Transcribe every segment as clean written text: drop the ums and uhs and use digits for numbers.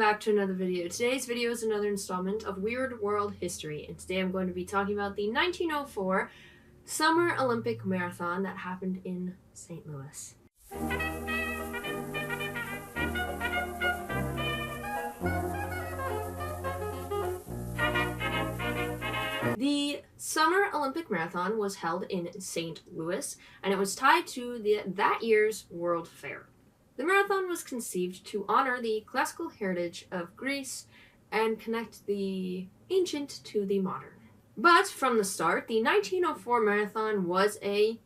back to another video. Today's video is another installment of Weird World History, and today I'm going to be talking about the 1904 Summer Olympic Marathon that happened in St. Louis. The Summer Olympic Marathon was held in St. Louis, and it was tied to that year's World Fair. The marathon was conceived to honor the classical heritage of Greece and connect the ancient to the modern. But from the start, the 1904 marathon was a,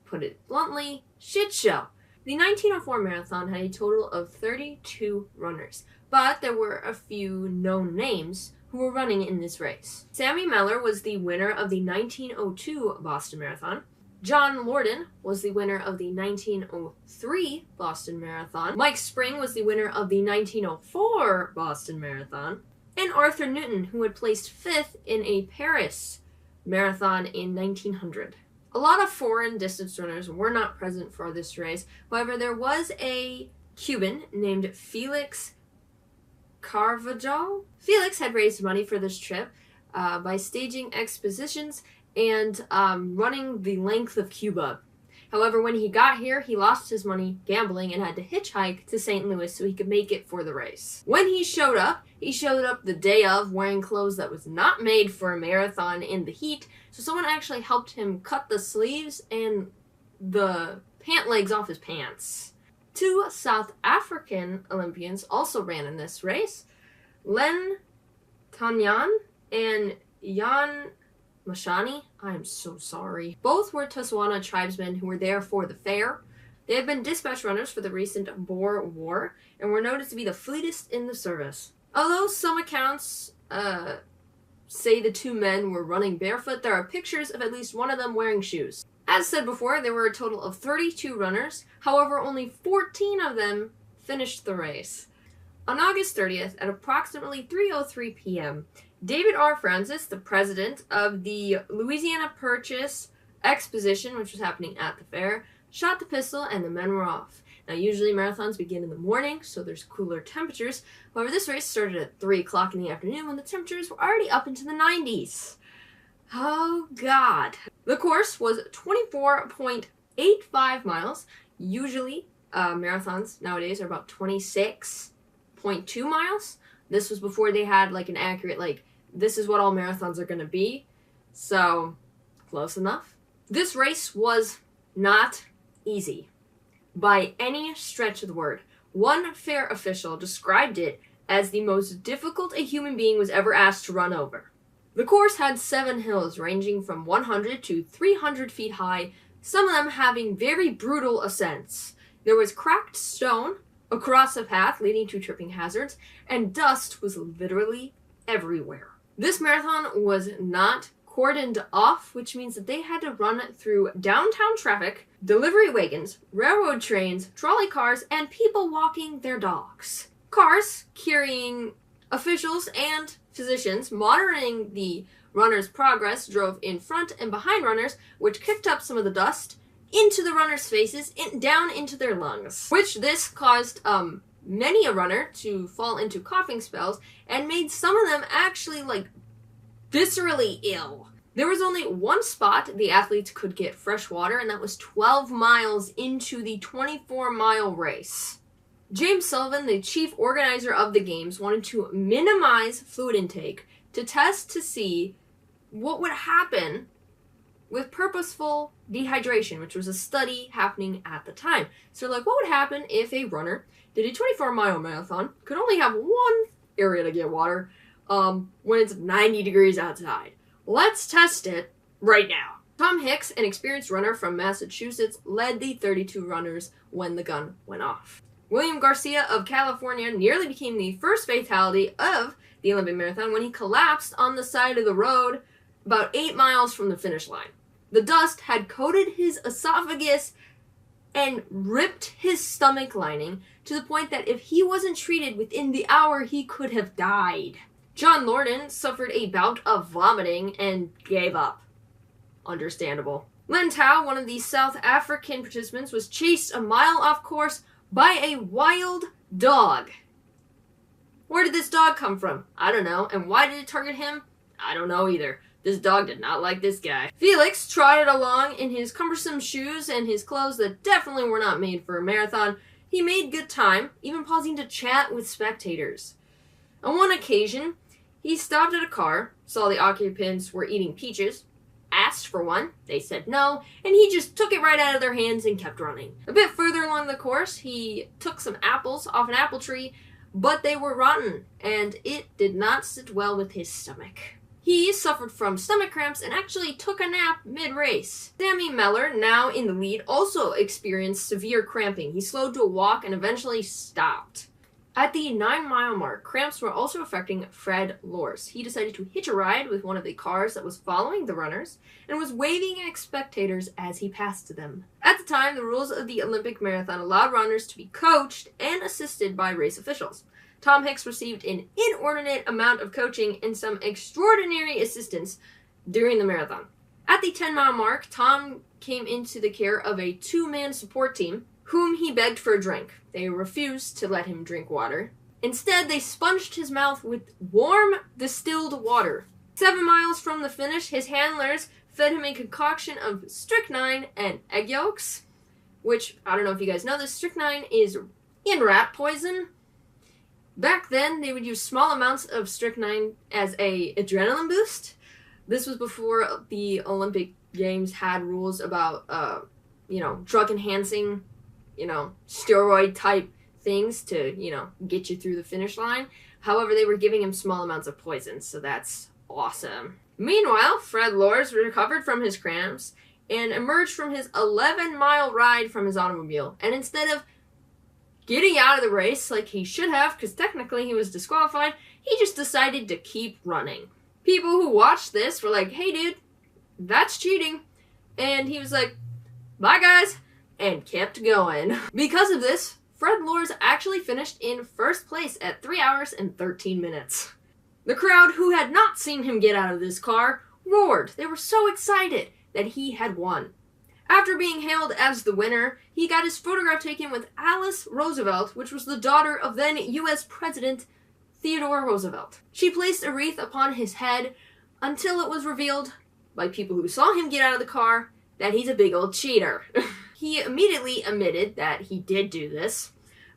put it bluntly, shit show. The 1904 marathon had a total of 32 runners, but there were a few known names who were running in this race. Sammy Mellor was the winner of the 1902 Boston Marathon. John Lorden was the winner of the 1903 Boston Marathon. Mike Spring was the winner of the 1904 Boston Marathon. And Arthur Newton, who had placed 5th in a Paris Marathon in 1900. A lot of foreign distance runners were not present for this race. However, there was a Cuban named Felix Carvajal. Felix had raised money for this trip by staging expositions and running the length of Cuba. However, when he got here, he lost his money gambling and had to hitchhike to St. Louis so he could make it for the race. When he showed up the day of wearing clothes that was not made for a marathon in the heat, so someone actually helped him cut the sleeves and the pant legs off his pants. 2 South African Olympians also ran in this race. Len Tanyan and Jan Mashani, I'm so sorry. Both were Tswana tribesmen who were there for the fair. They had been dispatch runners for the recent Boer War and were noted to be the fleetest in the service. Although some accounts say the 2 men were running barefoot, there are pictures of at least one of them wearing shoes. As said before, there were a total of 32 runners. However, only 14 of them finished the race. On August 30th, at approximately 3:03 p.m., David R. Francis, the president of the Louisiana Purchase Exposition, which was happening at the fair, shot the pistol and the men were off. Now, usually marathons begin in the morning, so there's cooler temperatures. However, this race started at 3 o'clock in the afternoon when the temperatures were already up into the 90s. Oh, God. The course was 24.85 miles. Usually, marathons nowadays are about 26.2 miles. This was before they had, an accurate, this is what all marathons are going to be. So, close enough. This race was not easy by any stretch of the word. One fair official described it as the most difficult a human being was ever asked to run over. The course had 7 hills ranging from 100 to 300 feet high, some of them having very brutal ascents. There was cracked stone across the path leading to tripping hazards, and dust was literally everywhere. This marathon was not cordoned off, which means that they had to run through downtown traffic, delivery wagons, railroad trains, trolley cars, and people walking their dogs. Cars carrying officials and physicians monitoring the runners' progress drove in front and behind runners, which kicked up some of the dust into the runners' faces and down into their lungs, which this caused many a runner to fall into coughing spells and made some of them actually viscerally ill. There was only one spot the athletes could get fresh water, and that was 12 miles into the 24-mile race. James Sullivan, the chief organizer of the games, wanted to minimize fluid intake to test to see what would happen with purposeful dehydration, which was a study happening at the time. So what would happen if a runner did a 24-mile marathon, could only have one area to get water, when it's 90 degrees outside? Let's test it right now. Tom Hicks, an experienced runner from Massachusetts, led the 32 runners when the gun went off. William Garcia of California nearly became the first fatality of the Olympic Marathon when he collapsed on the side of the road about 8 miles from the finish line. The dust had coated his esophagus and ripped his stomach lining to the point that if he wasn't treated within the hour, he could have died. John Lorden suffered a bout of vomiting and gave up. Understandable. Len Tao, one of the South African participants, was chased a mile off course by a wild dog. Where did this dog come from? I don't know. And why did it target him? I don't know either. This dog did not like this guy. Felix trotted along in his cumbersome shoes and his clothes that definitely were not made for a marathon. He made good time, even pausing to chat with spectators. On one occasion, he stopped at a car, saw the occupants were eating peaches, asked for one, they said no, and he just took it right out of their hands and kept running. A bit further along the course, he took some apples off an apple tree, but they were rotten, and it did not sit well with his stomach. He suffered from stomach cramps and actually took a nap mid-race. Sammy Meller, now in the lead, also experienced severe cramping. He slowed to a walk and eventually stopped. At the 9-mile mark, cramps were also affecting Fred Lors. He decided to hitch a ride with one of the cars that was following the runners and was waving at spectators as he passed them. At the time, the rules of the Olympic marathon allowed runners to be coached and assisted by race officials. Tom Hicks received an inordinate amount of coaching and some extraordinary assistance during the marathon. At the 10-mile mark, Tom came into the care of a 2-man support team, whom he begged for a drink. They refused to let him drink water. Instead, they sponged his mouth with warm, distilled water. 7 miles from the finish, his handlers fed him a concoction of strychnine and egg yolks, which, I don't know if you guys know this, strychnine is in rat poison. Back then, they would use small amounts of strychnine as a adrenaline boost. This was before the Olympic Games had rules about, drug-enhancing, steroid-type things to, get you through the finish line. However, they were giving him small amounts of poison, so that's awesome. Meanwhile, Fred Lors recovered from his cramps and emerged from his 11-mile ride from his automobile. And instead of getting out of the race like he should have, because technically he was disqualified, he just decided to keep running. People who watched this were like, hey dude, that's cheating. And he was like, bye guys, and kept going. Because of this, Fred Lors actually finished in first place at 3 hours and 13 minutes. The crowd, who had not seen him get out of this car, roared. They were so excited that he had won. After being hailed as the winner, he got his photograph taken with Alice Roosevelt, which was the daughter of then U.S. President Theodore Roosevelt. She placed a wreath upon his head until it was revealed by people who saw him get out of the car that he's a big old cheater. He immediately admitted that he did do this.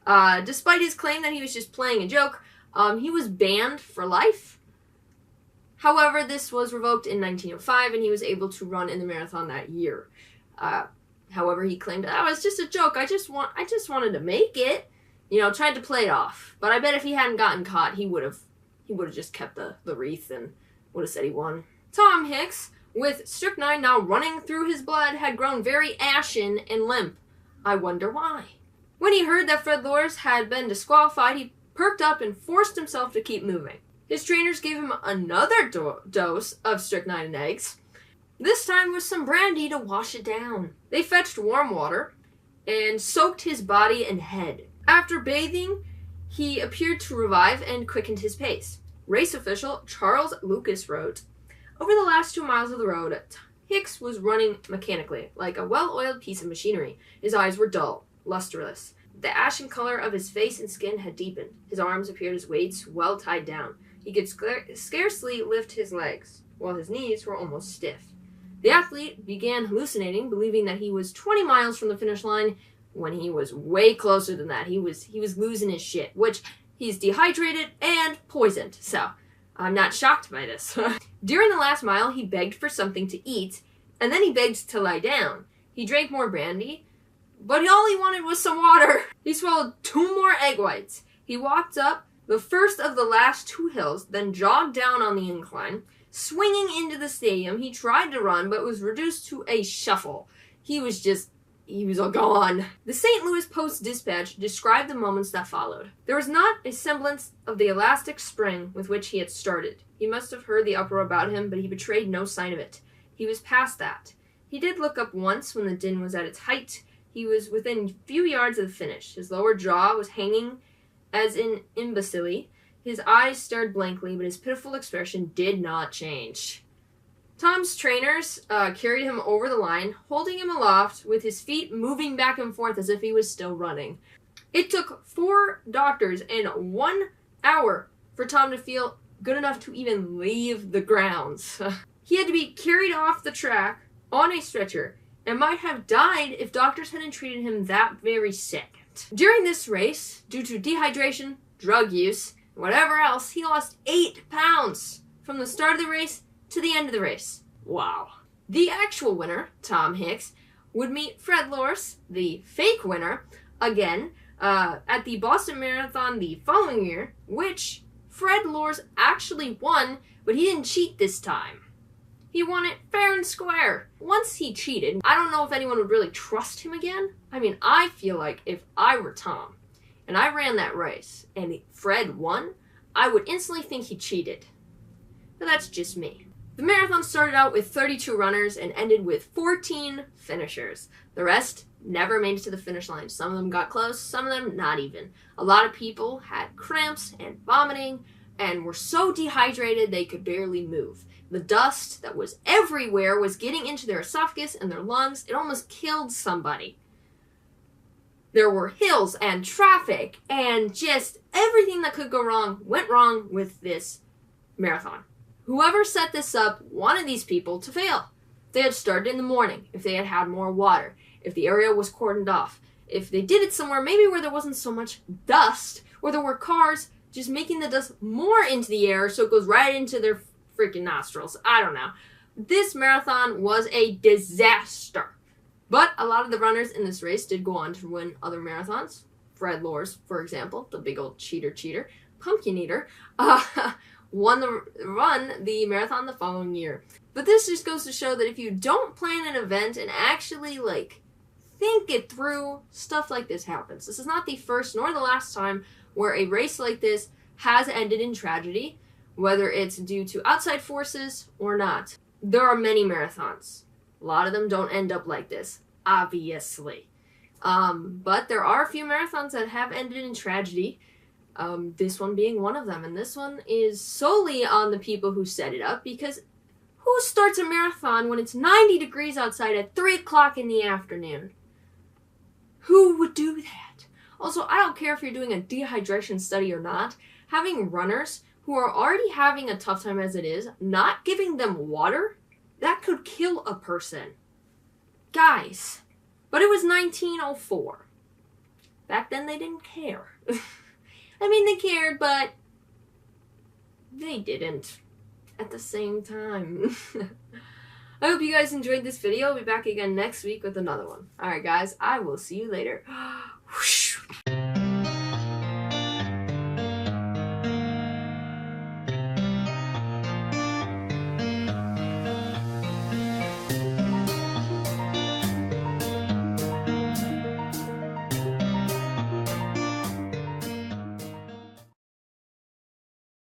Despite his claim that he was just playing a joke, he was banned for life. However, this was revoked in 1905 and he was able to run in the marathon that year. However, he claimed, oh, it's just a joke. I just wanted to make it. Tried to play it off. But I bet if he hadn't gotten caught, he would have just kept the wreath and would have said he won. Tom Hicks, with strychnine now running through his blood, had grown very ashen and limp. I wonder why. When he heard that Fred Lors had been disqualified, he perked up and forced himself to keep moving. His trainers gave him another dose of strychnine and eggs, this time with some brandy to wash it down. They fetched warm water and soaked his body and head. After bathing, he appeared to revive and quickened his pace. Race official Charles Lucas wrote, over the last 2 miles of the road, Hicks was running mechanically, like a well-oiled piece of machinery. His eyes were dull, lusterless. The ashen color of his face and skin had deepened. His arms appeared as weights well tied down. He could scarcely lift his legs, while his knees were almost stiff. The athlete began hallucinating, believing that he was 20 miles from the finish line, when he was way closer than that. He was losing his shit, which he's dehydrated and poisoned, so I'm not shocked by this. During the last mile, he begged for something to eat, and then he begged to lie down. He drank more brandy, but all he wanted was some water. He swallowed 2 more egg whites. He walked up the first of the last 2 hills, then jogged down on the incline. Swinging into the stadium, he tried to run, but was reduced to a shuffle. He was all gone. The St. Louis Post-Dispatch described the moments that followed. There was not a semblance of the elastic spring with which he had started. He must have heard the uproar about him, but he betrayed no sign of it. He was past that. He did look up once when the din was at its height. He was within a few yards of the finish. His lower jaw was hanging as in imbecility. His eyes stared blankly, but his pitiful expression did not change. Tom's trainers carried him over the line, holding him aloft, with his feet moving back and forth as if he was still running. It took 4 doctors and 1 hour for Tom to feel good enough to even leave the grounds. He had to be carried off the track on a stretcher and might have died if doctors hadn't treated him that very second. During this race, due to dehydration, drug use, and whatever else, he lost 8 pounds from the start of the race to the end of the race. Wow. The actual winner, Tom Hicks, would meet Fred Lors, the fake winner, again at the Boston Marathon the following year, which Fred Lors actually won, but he didn't cheat this time. He won it fair and square. Once he cheated, I don't know if anyone would really trust him again. I mean, I feel like if I were Tom and I ran that race and Fred won, I would instantly think he cheated. But that's just me. The marathon started out with 32 runners and ended with 14 finishers. The rest never made it to the finish line. Some of them got close, some of them not even. A lot of people had cramps and vomiting and were so dehydrated they could barely move. The dust that was everywhere was getting into their esophagus and their lungs. It almost killed somebody. There were hills and traffic and just everything that could go wrong went wrong with this marathon. Whoever set this up wanted these people to fail. If they had started in the morning, if they had had more water, if the area was cordoned off, if they did it somewhere maybe where there wasn't so much dust, or there were cars just making the dust more into the air so it goes right into their freaking nostrils. I don't know. This marathon was a disaster. But a lot of the runners in this race did go on to win other marathons. Fred Lors, for example, the big old cheater, pumpkin eater, won the marathon the following year. But this just goes to show that if you don't plan an event and actually, think it through, stuff like this happens. This is not the first nor the last time where a race like this has ended in tragedy, whether it's due to outside forces or not. There are many marathons. A lot of them don't end up like this, obviously. But there are a few marathons that have ended in tragedy, this one being one of them. And this one is solely on the people who set it up, because who starts a marathon when it's 90 degrees outside at 3 o'clock in the afternoon? Who would do that? Also, I don't care if you're doing a dehydration study or not, having runners who are already having a tough time as it is, not giving them water, that could kill a person. Guys. But it was 1904. Back then they didn't care. I mean, they cared, but they didn't at the same time. I hope you guys enjoyed this video. I'll be back again next week with another one. Alright guys, I will see you later. Whoosh.